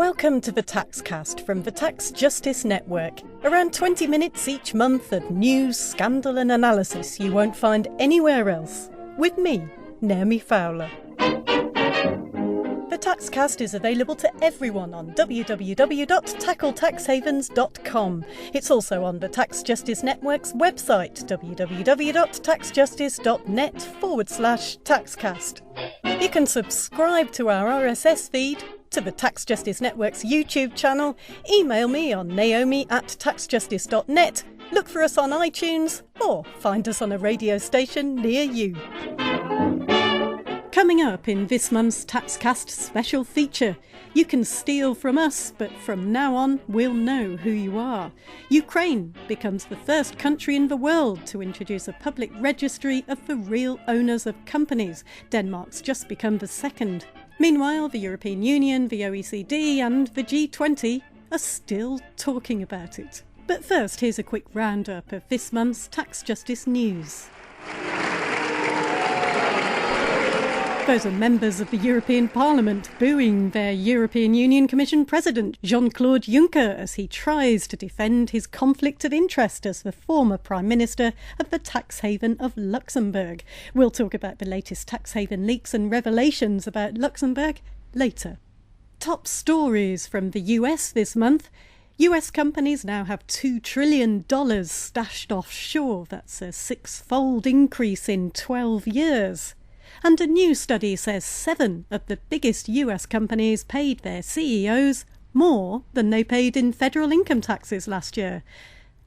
Welcome to the Taxcast from the Tax Justice Network. Around 20 minutes each month of news, scandal and analysis you won't find anywhere else. With me, Naomi Fowler. The Taxcast is available to everyone on www.tackletaxhavens.com. It's also on the Tax Justice Network's website, www.taxjustice.net/Taxcast. You can subscribe to our RSS feed, to the Tax Justice Network's YouTube channel, email me on naomi@taxjustice.net, look for us on iTunes, or find us on a radio station near you. Coming up in this month's Taxcast special feature, you can steal from us, but from now on we'll know who you are. Ukraine becomes the first country in the world to introduce a public registry of the real owners of companies. Denmark's just become the second. Meanwhile, the European Union, the OECD and the G20 are still talking about it. But first, here's a quick roundup of this month's Tax Justice news. Those are members of the European Parliament booing their European Union Commission President Jean-Claude Juncker as he tries to defend his conflict of interest as the former Prime Minister of the tax haven of Luxembourg. We'll talk about the latest tax haven leaks and revelations about Luxembourg later. Top stories from the US this month. US companies now have $2 trillion stashed offshore. That's a six-fold increase in 12 years. And a new study says 7 of the biggest US companies paid their CEOs more than they paid in federal income taxes last year.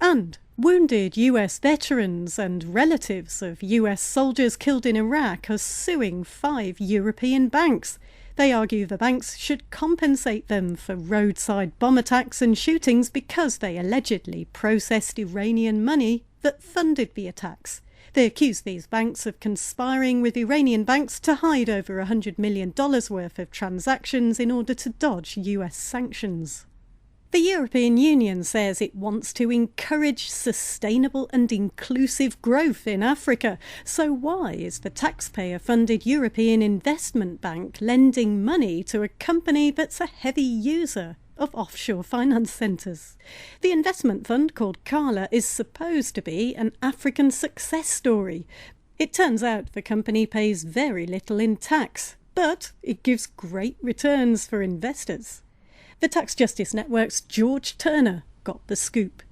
And wounded US veterans and relatives of US soldiers killed in Iraq are suing 5 European banks. They argue the banks should compensate them for roadside bomb attacks and shootings because they allegedly processed Iranian money that funded the attacks. They accuse these banks of conspiring with Iranian banks to hide over $100 million worth of transactions in order to dodge US sanctions. The European Union says it wants to encourage sustainable and inclusive growth in Africa. So why is the taxpayer-funded European Investment Bank lending money to a company that's a heavy user of offshore finance centres? The investment fund, called Carla, is supposed to be an African success story. It turns out the company pays very little in tax, but it gives great returns for investors. The Tax Justice Network's George Turner got the scoop.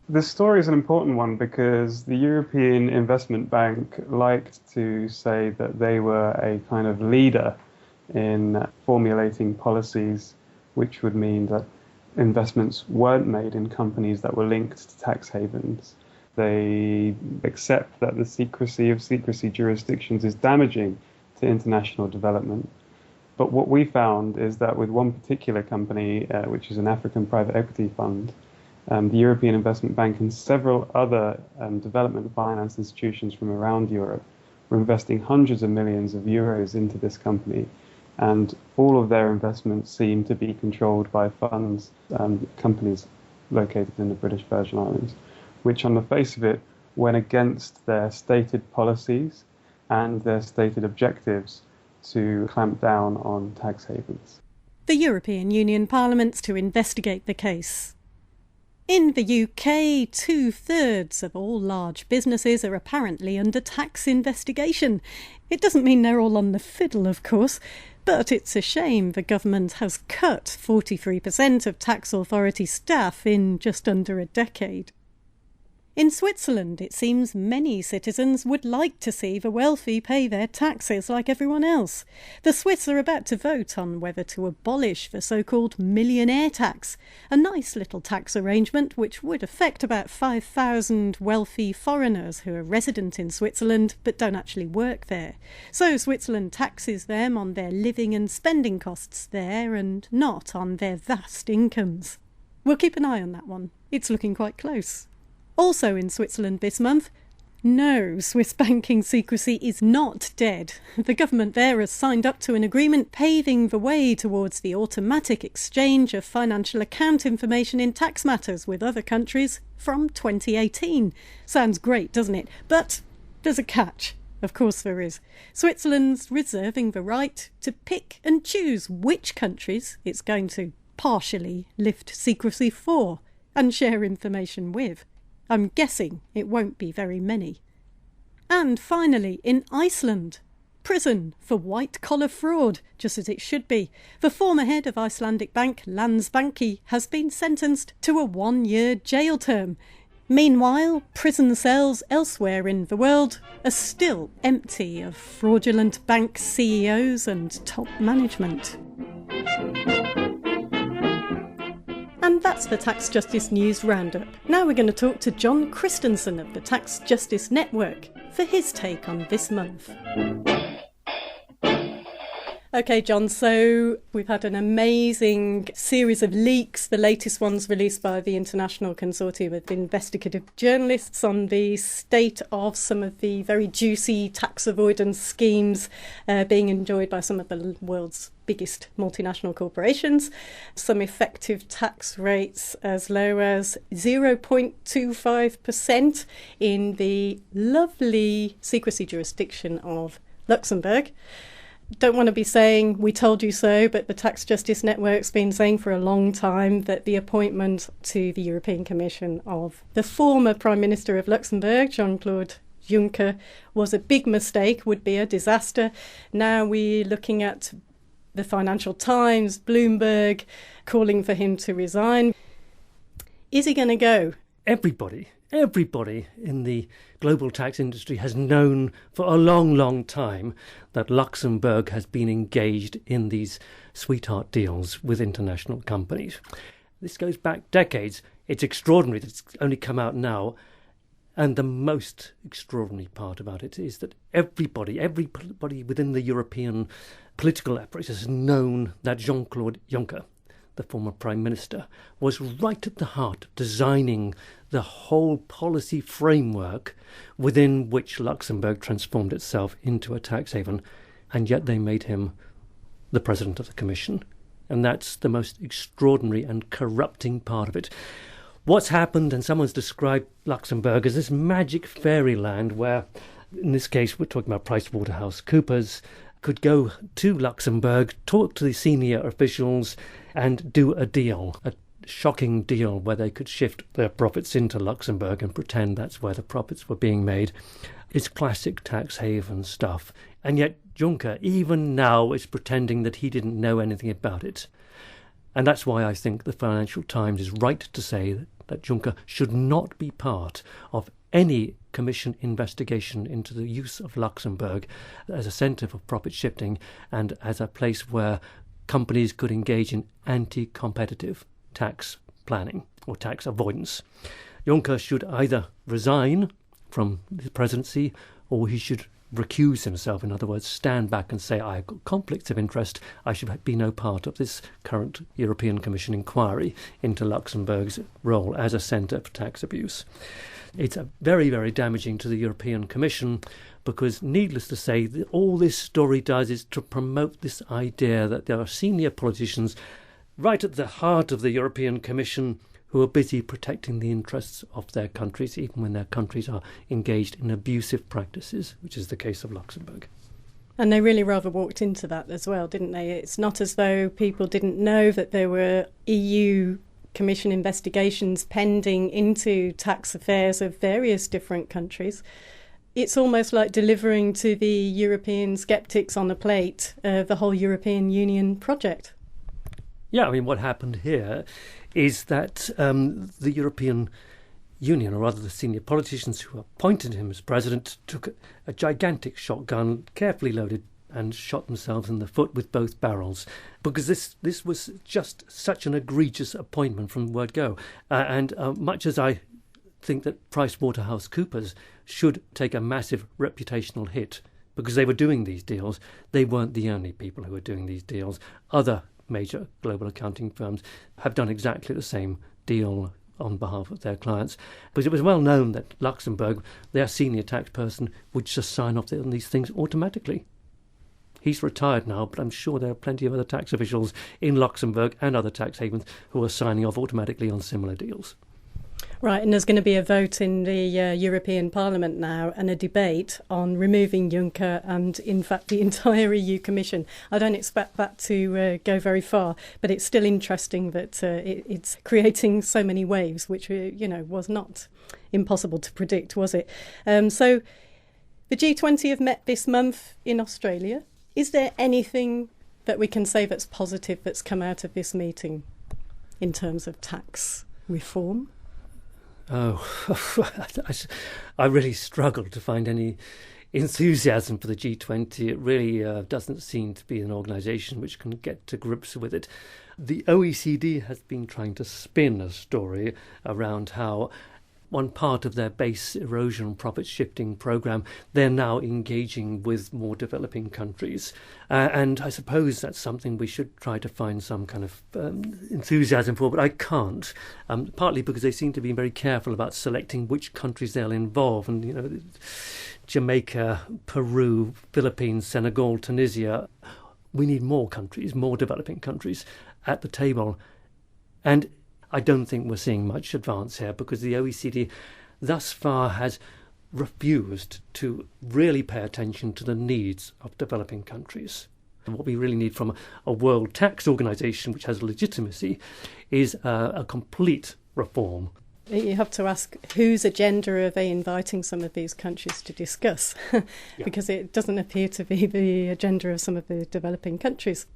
This story is an important one because the European Investment Bank liked to say that they were a kind of leader in formulating policies which would mean that investments weren't made in companies that were linked to tax havens. They accept that the secrecy of secrecy jurisdictions is damaging to international development. But what we found is that with one particular company, which is an African private equity fund, the European Investment Bank and several other development finance institutions from around Europe were investing hundreds of millions of euros into this company. And all of their investments seem to be controlled by funds and companies located in the British Virgin Islands, which on the face of it went against their stated policies and their stated objectives to clamp down on tax havens. The European Union Parliament's to investigate the case. In the UK, 2/3 of all large businesses are apparently under tax investigation. It doesn't mean they're all on the fiddle, of course, but it's a shame the government has cut 43% of tax authority staff in just under a decade. In Switzerland, it seems many citizens would like to see the wealthy pay their taxes like everyone else. The Swiss are about to vote on whether to abolish the so-called millionaire tax, a nice little tax arrangement which would affect about 5,000 wealthy foreigners who are resident in Switzerland but don't actually work there. So Switzerland taxes them on their living and spending costs there and not on their vast incomes. We'll keep an eye on that one. It's looking quite close. Also in Switzerland this month, no, Swiss banking secrecy is not dead. The government there has signed up to an agreement paving the way towards the automatic exchange of financial account information in tax matters with other countries from 2018. Sounds great, doesn't it? But there's a catch. Of course there is. Switzerland's reserving the right to pick and choose which countries it's going to partially lift secrecy for and share information with. I'm guessing it won't be very many. And finally, in Iceland, prison for white-collar fraud, just as it should be. The former head of Icelandic bank Landsbanki has been sentenced to a 1-year jail term. Meanwhile, prison cells elsewhere in the world are still empty of fraudulent bank CEOs and top management. And that's the Tax Justice News Roundup. Now we're going to talk to John Christensen of the Tax Justice Network for his take on this month. OK, John, so we've had an amazing series of leaks, the latest ones released by the International Consortium of Investigative Journalists on the state of some of the very juicy tax avoidance schemes being enjoyed by some of the world's biggest multinational corporations. Some effective tax rates as low as 0.25% in the lovely secrecy jurisdiction of Luxembourg. Don't want to be saying we told you so, but the Tax Justice Network's been saying for a long time that the appointment to the European Commission of the former Prime Minister of Luxembourg, Jean-Claude Juncker, was a big mistake, would be a disaster. Now we're looking at the Financial Times, Bloomberg, calling for him to resign. Is he going to go? Everybody in the global tax industry has known for a long, long time that Luxembourg has been engaged in these sweetheart deals with international companies. This goes back decades. It's extraordinary that it's only come out now. And the most extraordinary part about it is that everybody within the European political apparatus has known that Jean-Claude Juncker, the former Prime Minister, was right at the heart of designing the whole policy framework within which Luxembourg transformed itself into a tax haven, and yet they made him the President of the Commission. And that's the most extraordinary and corrupting part of it. What's happened, and someone's described Luxembourg as this magic fairyland where, in this case, we're talking about PricewaterhouseCoopers, could go to Luxembourg, talk to the senior officials and do a deal, a shocking deal where they could shift their profits into Luxembourg and pretend that's where the profits were being made. It's classic tax haven stuff. And yet Juncker, even now, is pretending that he didn't know anything about it. And that's why I think the Financial Times is right to say that Juncker should not be part of any Commission investigation into the use of Luxembourg as a centre for profit shifting and as a place where companies could engage in anti-competitive tax planning or tax avoidance. Juncker should either resign from the presidency or he should recuse himself, in other words, stand back and say, I've got conflicts of interest, I should be no part of this current European Commission inquiry into Luxembourg's role as a centre for tax abuse. It's very, very damaging to the European Commission because, needless to say, all this story does is to promote this idea that there are senior politicians right at the heart of the European Commission who are busy protecting the interests of their countries, even when their countries are engaged in abusive practices, which is the case of Luxembourg. And they really rather walked into that as well, didn't they? It's not as though people didn't know that there were EU Commission investigations pending into tax affairs of various different countries. It's almost like delivering to the European sceptics on a plate the whole European Union project. Yeah, I mean, what happened here is that the European Union, or rather the senior politicians who appointed him as president, took a gigantic shotgun, carefully loaded, and shot themselves in the foot with both barrels, because this was just such an egregious appointment from the word go. And much as I think that PricewaterhouseCoopers should take a massive reputational hit because they were doing these deals, they weren't the only people who were doing these deals. Other major global accounting firms have done exactly the same deal on behalf of their clients. Because it was well known that Luxembourg, their senior tax person, would just sign off on these things automatically. He's retired now, but I'm sure there are plenty of other tax officials in Luxembourg and other tax havens who are signing off automatically on similar deals. Right, and there's going to be a vote in the European Parliament now and a debate on removing Juncker and, in fact, the entire EU Commission. I don't expect that to go very far, but it's still interesting that it's creating so many waves, which, was not impossible to predict, was it? So the G20 have met this month in Australia. Is there anything that we can say that's positive that's come out of this meeting in terms of tax reform? Oh, I really struggle to find any enthusiasm for the G20. It really doesn't seem to be an organisation which can get to grips with it. The OECD has been trying to spin a story around how one part of their base erosion profit shifting programme, they're now engaging with more developing countries. And I suppose that's something we should try to find some kind of enthusiasm for, but I can't, partly because they seem to be very careful about selecting which countries they'll involve. And, Jamaica, Peru, Philippines, Senegal, Tunisia, we need more countries, more developing countries at the table. And I don't think we're seeing much advance here because the OECD thus far has refused to really pay attention to the needs of developing countries. And what we really need from a world tax organisation which has legitimacy is a complete reform. You have to ask whose agenda are they inviting some of these countries to discuss? Because it doesn't appear to be the agenda of some of the developing countries.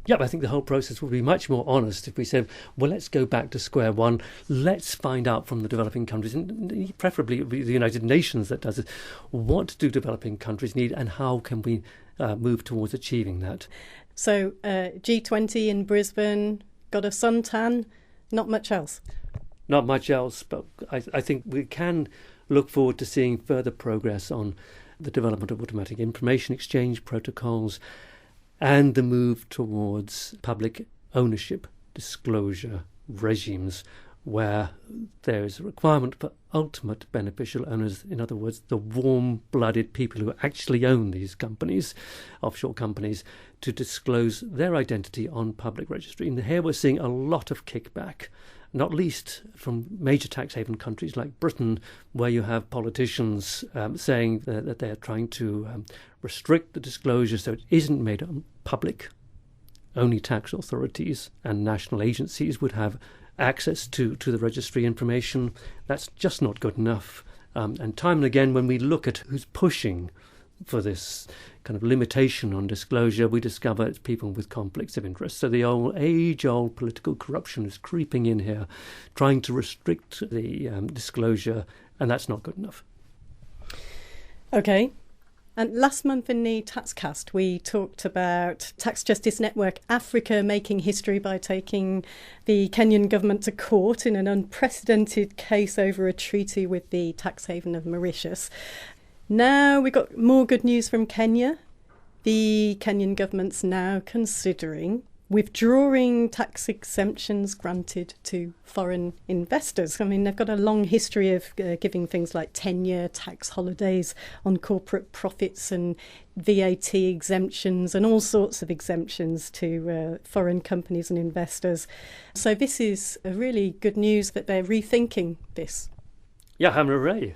Yeah, I think the whole process would be much more honest if we said, well, let's go back to square one. Let's find out from the developing countries, and preferably it would be the United Nations that does it, what do developing countries need and how can we move towards achieving that? So G20 in Brisbane, got a suntan, not much else? Not much else, but I think we can look forward to seeing further progress on the development of automatic information exchange protocols and the move towards public ownership disclosure regimes where there is a requirement for ultimate beneficial owners, in other words, the warm-blooded people who actually own these companies, offshore companies, to disclose their identity on public registry. And here we're seeing a lot of kickback, not least from major tax haven countries like Britain, where you have politicians saying that they're trying to restrict the disclosure so it isn't made public. Only tax authorities and national agencies would have access to the registry information. That's just not good enough. And time and again, when we look at who's pushing for this kind of limitation on disclosure, we discover it's people with conflicts of interest. So the age-old political corruption is creeping in here, trying to restrict the disclosure, and that's not good enough. OK. And last month in the Taxcast, we talked about Tax Justice Network Africa making history by taking the Kenyan government to court in an unprecedented case over a treaty with the tax haven of Mauritius. Now we've got more good news from Kenya. The Kenyan government's now considering withdrawing tax exemptions granted to foreign investors. I mean, they've got a long history of giving things like 10-year tax holidays on corporate profits and VAT exemptions and all sorts of exemptions to foreign companies and investors. So this is a really good news that they're rethinking this. Yeah, hooray.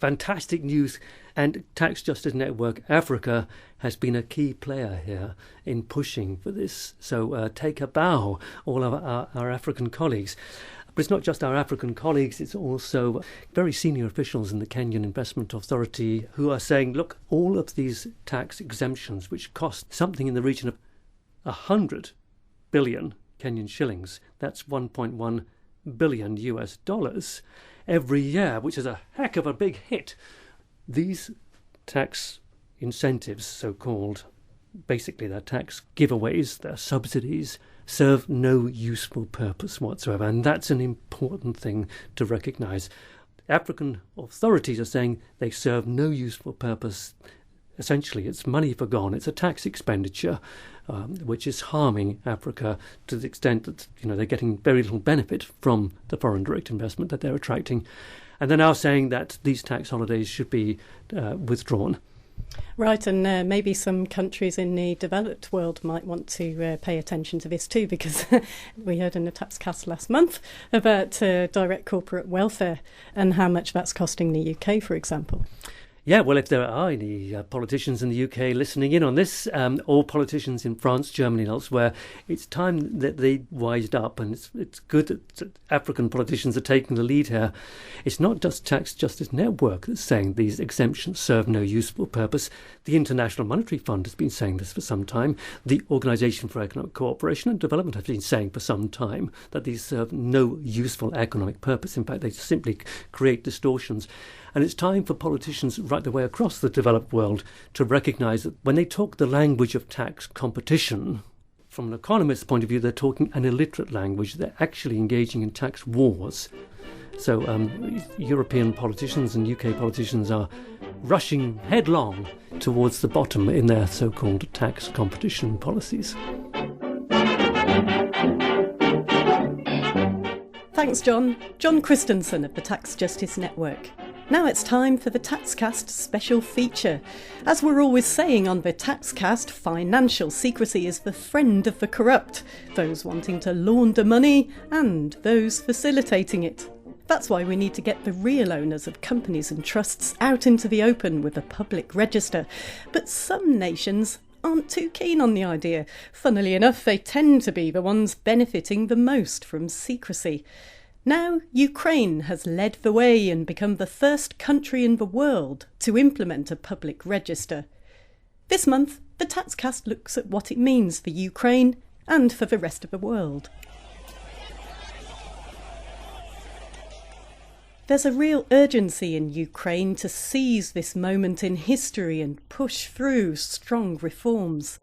Fantastic news. And Tax Justice Network Africa has been a key player here in pushing for this. So take a bow, all of our African colleagues. But it's not just our African colleagues, it's also very senior officials in the Kenyan Investment Authority who are saying, look, all of these tax exemptions, which cost something in the region of 100 billion Kenyan shillings, that's 1.1 billion US dollars, every year, which is a heck of a big hit. These tax incentives, so-called, basically they're tax giveaways, they're subsidies, serve no useful purpose whatsoever. And that's an important thing to recognise. African authorities are saying they serve no useful purpose. Essentially, it's money forgone. It's a tax expenditure, which is harming Africa to the extent that they're getting very little benefit from the foreign direct investment that they're attracting. And they're now saying that these tax holidays should be withdrawn. Right, and maybe some countries in the developed world might want to pay attention to this too, because we heard in the Taxcast last month about direct corporate welfare and how much that's costing the UK, for example. Yeah, well, if there are any politicians in the UK listening in on this, or politicians in France, Germany and elsewhere, it's time that they wised up, and it's good that African politicians are taking the lead here. It's not just Tax Justice Network that's saying these exemptions serve no useful purpose. The International Monetary Fund has been saying this for some time. The Organisation for Economic Cooperation and Development has been saying for some time that these serve no useful economic purpose. In fact, they simply create distortions. And it's time for politicians right the way across the developed world to recognise that when they talk the language of tax competition, from an economist's point of view, they're talking an illiterate language. They're actually engaging in tax wars. So European politicians and UK politicians are rushing headlong towards the bottom in their so-called tax competition policies. Thanks, John. John Christensen of the Tax Justice Network. Now it's time for the Taxcast special feature. As we're always saying on the Taxcast, financial secrecy is the friend of the corrupt, those wanting to launder money and those facilitating it. That's why we need to get the real owners of companies and trusts out into the open with a public register. But some nations aren't too keen on the idea. Funnily enough, they tend to be the ones benefiting the most from secrecy. Now, Ukraine has led the way and become the first country in the world to implement a public register. This month, the Taxcast looks at what it means for Ukraine and for the rest of the world. There's a real urgency in Ukraine to seize this moment in history and push through strong reforms.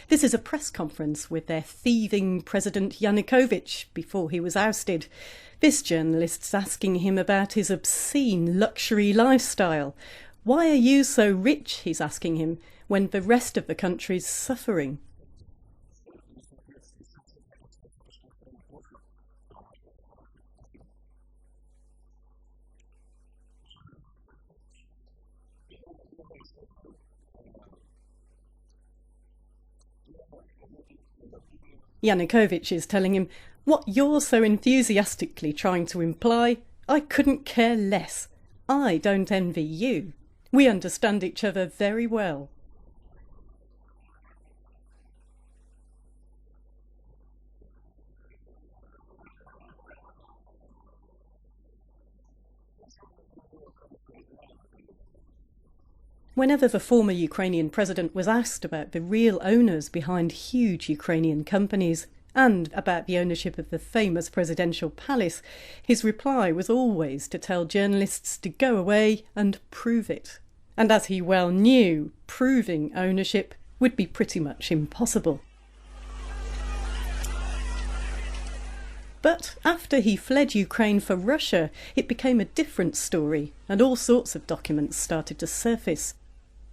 This is a press conference with their thieving President Yanukovych before he was ousted. This journalist's asking him about his obscene luxury lifestyle. Why are you so rich, he's asking him, when the rest of the country's suffering? Yanukovych is telling him, what you're so enthusiastically trying to imply, I couldn't care less. I don't envy you. We understand each other very well. Whenever the former Ukrainian president was asked about the real owners behind huge Ukrainian companies and about the ownership of the famous presidential palace, his reply was always to tell journalists to go away and prove it. And as he well knew, proving ownership would be pretty much impossible. But after he fled Ukraine for Russia, it became a different story, and all sorts of documents started to surface.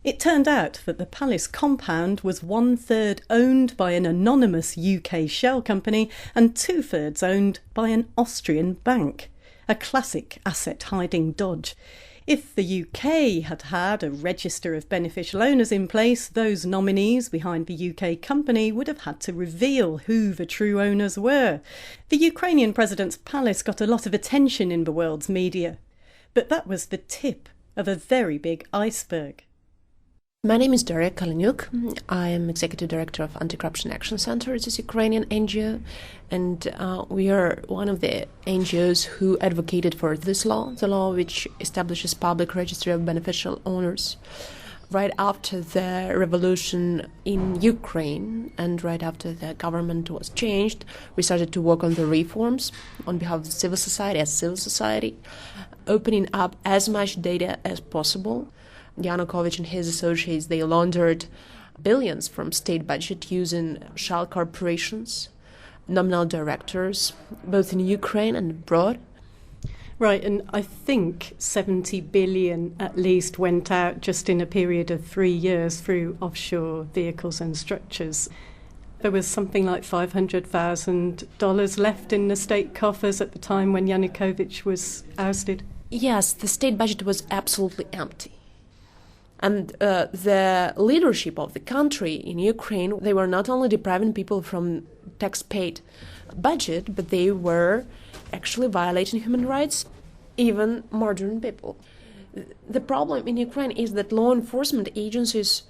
It turned out that the palace compound was 1/3 owned by an anonymous UK shell company and 2/3 owned by an Austrian bank. A classic asset-hiding dodge. If the UK had had a register of beneficial owners in place, those nominees behind the UK company would have had to reveal who the true owners were. The Ukrainian president's palace got a lot of attention in the world's media, but that was the tip of a very big iceberg. My name is Daria Kaleniuk. I am Executive Director of Anti-Corruption Action Center. It's a Ukrainian NGO, and we are one of the NGOs who advocated for this law, the law which establishes public registry of beneficial owners. Right after the revolution in Ukraine and right after the government was changed, we started to work on the reforms on behalf of the civil society, as civil society, opening up as much data as possible. Yanukovych and his associates, they laundered billions from state budget using shell corporations, nominal directors, both in Ukraine and abroad. Right, and I think 70 billion at least went out just in a period of 3 years through offshore vehicles and structures. There was something like $500,000 left in the state coffers at the time when Yanukovych was ousted. Yes, the state budget was absolutely empty. And the leadership of the country in Ukraine, they were not only depriving people from tax-paid budget, but they were actually violating human rights, even murdering people. The problem in Ukraine is that law enforcement agencies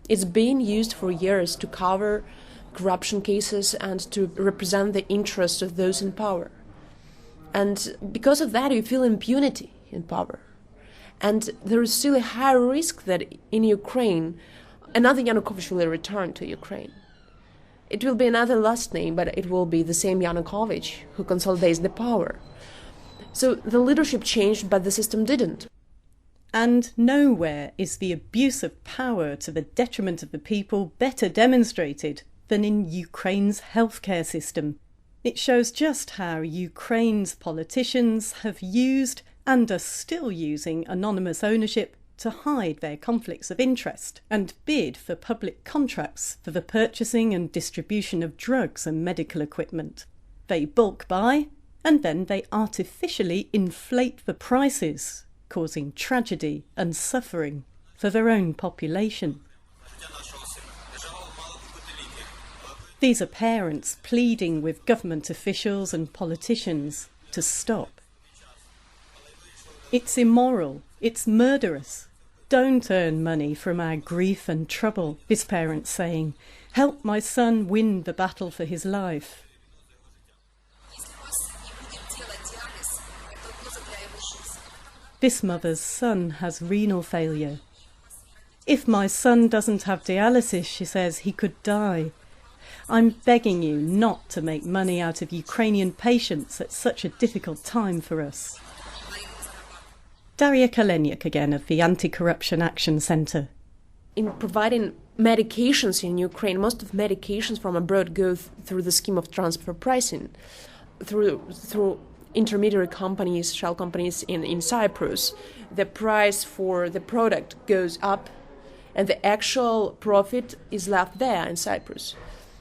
is being used for years to cover corruption cases and to represent the interests of those in power. And because of that, you feel impunity in power. And there is still a high risk that in Ukraine, another Yanukovych will return to Ukraine. It will be another last name, but it will be the same Yanukovych who consolidates the power. So the leadership changed, but the system didn't. And nowhere is the abuse of power to the detriment of the people better demonstrated than in Ukraine's healthcare system. It shows just how Ukraine's politicians have used and are still using anonymous ownership to hide their conflicts of interest and bid for public contracts for the purchasing and distribution of drugs and medical equipment. They bulk buy and then they artificially inflate the prices, causing tragedy and suffering for their own population. These are parents pleading with government officials and politicians to stop. It's immoral, it's murderous. Don't earn money from our grief and trouble, this parent's saying. Help my son win the battle for his life. This mother's son has renal failure. If my son doesn't have dialysis, she says, he could die. I'm begging you not to make money out of Ukrainian patients at such a difficult time for us. Daria Kaleniuk again of the Anti-Corruption Action Centre. In providing medications in Ukraine, most of medications from abroad go through the scheme of transfer pricing, through intermediary companies, shell companies in Cyprus. The price for the product goes up and the actual profit is left there in Cyprus.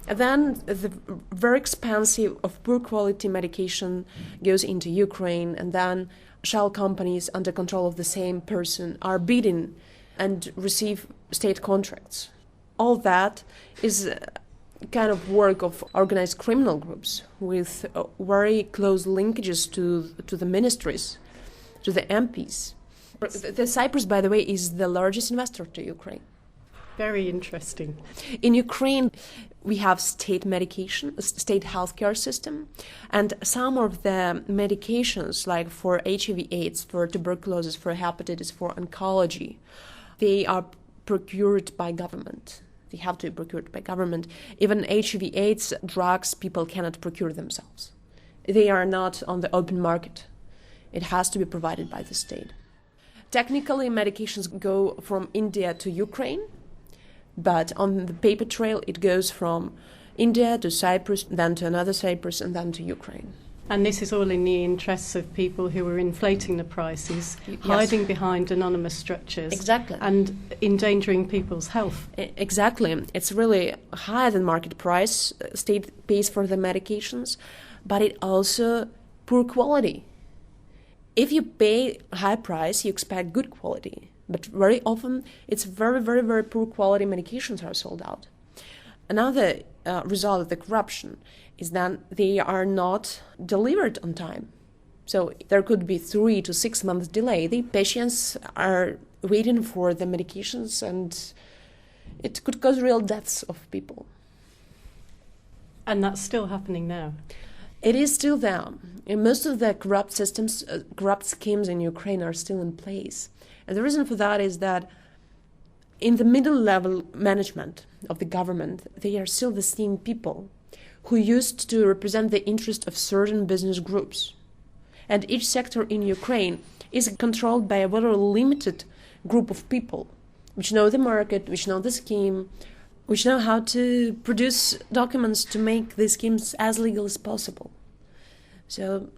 And then the very expensive of poor quality medication goes into Ukraine, and then shell companies under control of the same person are bidding and receive state contracts. All that is kind of work of organized criminal groups with very close linkages to the ministries, to the MPs. The Cyprus, by the way, is the largest investor to Ukraine. Very interesting. In Ukraine, we have state medication, state healthcare system, and some of the medications, like for HIV/AIDS, for tuberculosis, for hepatitis, for oncology, they are procured by government. They have to be procured by government. Even HIV/AIDS drugs, people cannot procure themselves. They are not on the open market. It has to be provided by the state. Technically, medications go from India to Ukraine, but on the paper trail, it goes from India to Cyprus, then to another Cyprus, and then to Ukraine. And this is all in the interests of people who are inflating the prices, Yes. hiding behind anonymous structures, Exactly. and endangering people's health. Exactly. It's really higher than market price. State pays for the medications, but it also poor quality. If you pay high price, you expect good quality. But very often, it's very, very, very poor quality medications are sold out. Another result of the corruption is that they are not delivered on time. So there could be 3 to 6 months delay. The patients are waiting for the medications, and it could cause real deaths of people. And that's still happening now. It is still there. And most of the corrupt systems, corrupt schemes in Ukraine are still in place. And the reason for that is that in the middle level management of the government, they are still the same people who used to represent the interest of certain business groups. And each sector in Ukraine is controlled by a very limited group of people, which know the market, which know the scheme, which know how to produce documents to make the schemes as legal as possible. So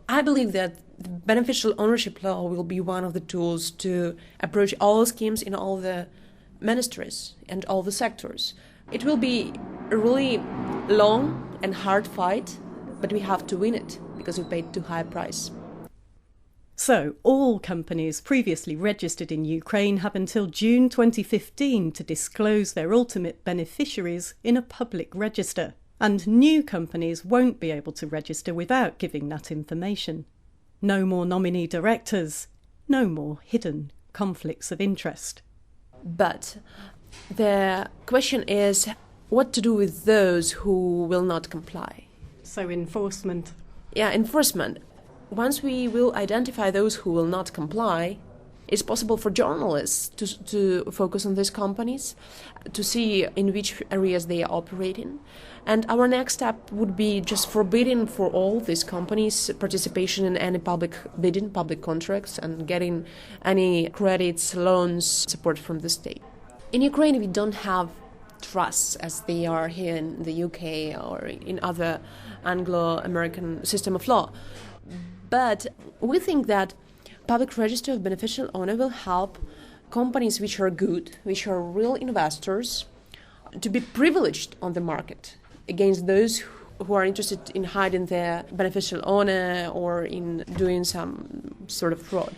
I believe that the beneficial ownership law will be one of the tools to approach all schemes in all the ministries and all the sectors. It will be a really long and hard fight, but we have to win it because we paid too high a price. So, all companies previously registered in Ukraine have until June 2015 to disclose their ultimate beneficiaries in a public register, and new companies won't be able to register without giving that information. No more nominee directors, no more hidden conflicts of interest. But the question is what to do with those who will not comply. So enforcement. Yeah, enforcement. Once we will identify those who will not comply, it's possible for journalists to focus on these companies, to see in which areas they are operating. And our next step would be just forbidding for all these companies participation in any public bidding, public contracts, and getting any credits, loans, support from the state. In Ukraine, we don't have trusts as they are here in the UK or in other Anglo-American system of law. But we think that public register of beneficial owner will help companies which are good, which are real investors, to be privileged on the market against those who are interested in hiding their beneficial owner or in doing some sort of fraud.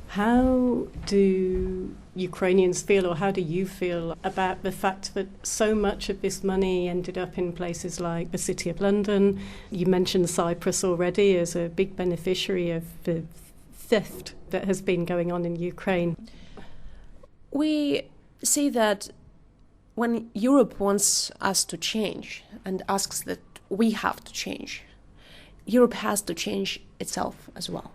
How do Ukrainians feel, or how do you feel about the fact that so much of this money ended up in places like the City of London? You mentioned Cyprus already as a big beneficiary of the theft that has been going on in Ukraine. We see that when Europe wants us to change and asks that we have to change, Europe has to change itself as well.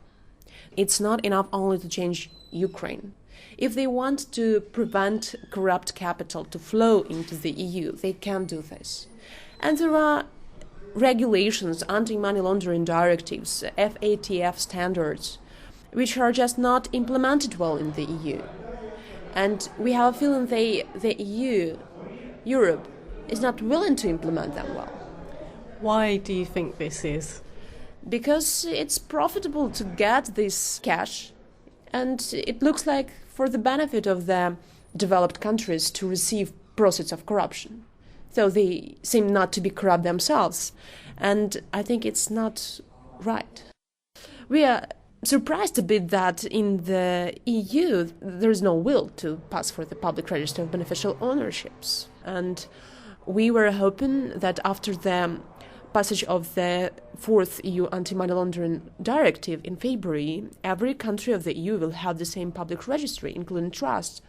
It's not enough only to change Ukraine. If they want to prevent corrupt capital to flow into the EU, they can do this. And there are regulations, anti-money laundering directives, FATF standards, which are just not implemented well in the EU. And we have a feeling the EU, Europe, is not willing to implement them well. Why do you think this is? Because it's profitable to get this cash, and it looks like for the benefit of the developed countries to receive proceeds of corruption. So they seem not to be corrupt themselves, and I think it's not right. We are surprised a bit that in the EU there is no will to pass for the public register of beneficial ownerships, and we were hoping that after the passage of the fourth EU anti-money laundering directive in February, every country of the EU will have the same public registry, including trusts.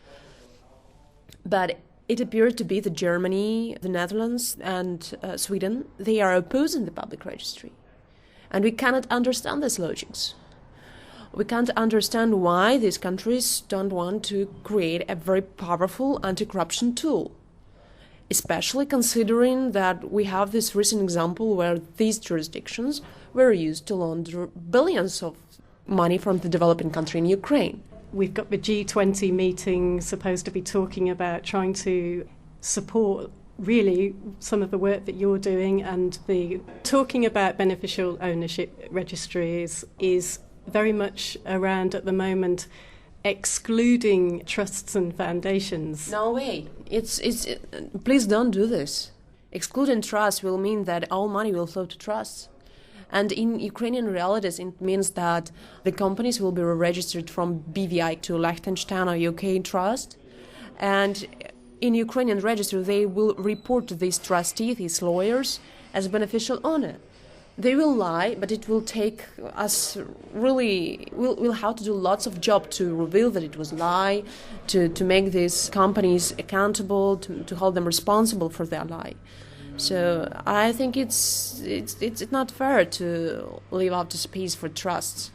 But it appeared to be that Germany, the Netherlands, and Sweden, they are opposing the public registry. And we cannot understand these logics. We can't understand why these countries don't want to create a very powerful anti-corruption tool, especially considering that we have this recent example where these jurisdictions were used to launder billions of money from the developing country in Ukraine. We've got the G20 meeting supposed to be talking about trying to support really some of the work that you're doing, and the talking about beneficial ownership registries is very much around at the moment excluding trusts and foundations. No way. Please don't do this. Excluding trusts will mean that all money will flow to trusts. And in Ukrainian realities, it means that the companies will be registered from BVI to Liechtenstein or UK trust. And in Ukrainian register, they will report to these trustees, these lawyers, as beneficial owner. They will lie, but it will take us we'll have to do lots of job to reveal that it was lie, to make these companies accountable, to hold them responsible for their lie. So I think it's not fair to leave out the space for trusts.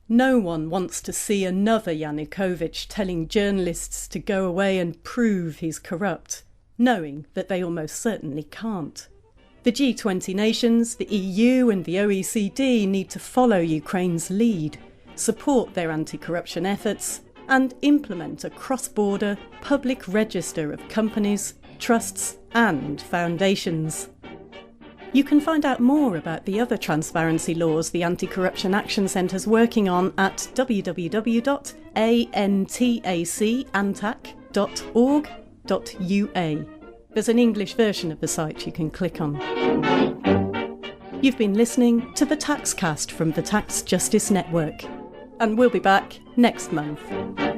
No one wants to see another Yanukovych telling journalists to go away and prove he's corrupt, knowing that they almost certainly can't. The G20 nations, the EU and the OECD need to follow Ukraine's lead, support their anti-corruption efforts, and implement a cross-border public register of companies, trusts and foundations. You can find out more about the other transparency laws the Anti-Corruption Action Centre's working on at www.antac.org.ua. There's an English version of the site you can click on. You've been listening to the Taxcast from the Tax Justice Network. and we'll be back next month.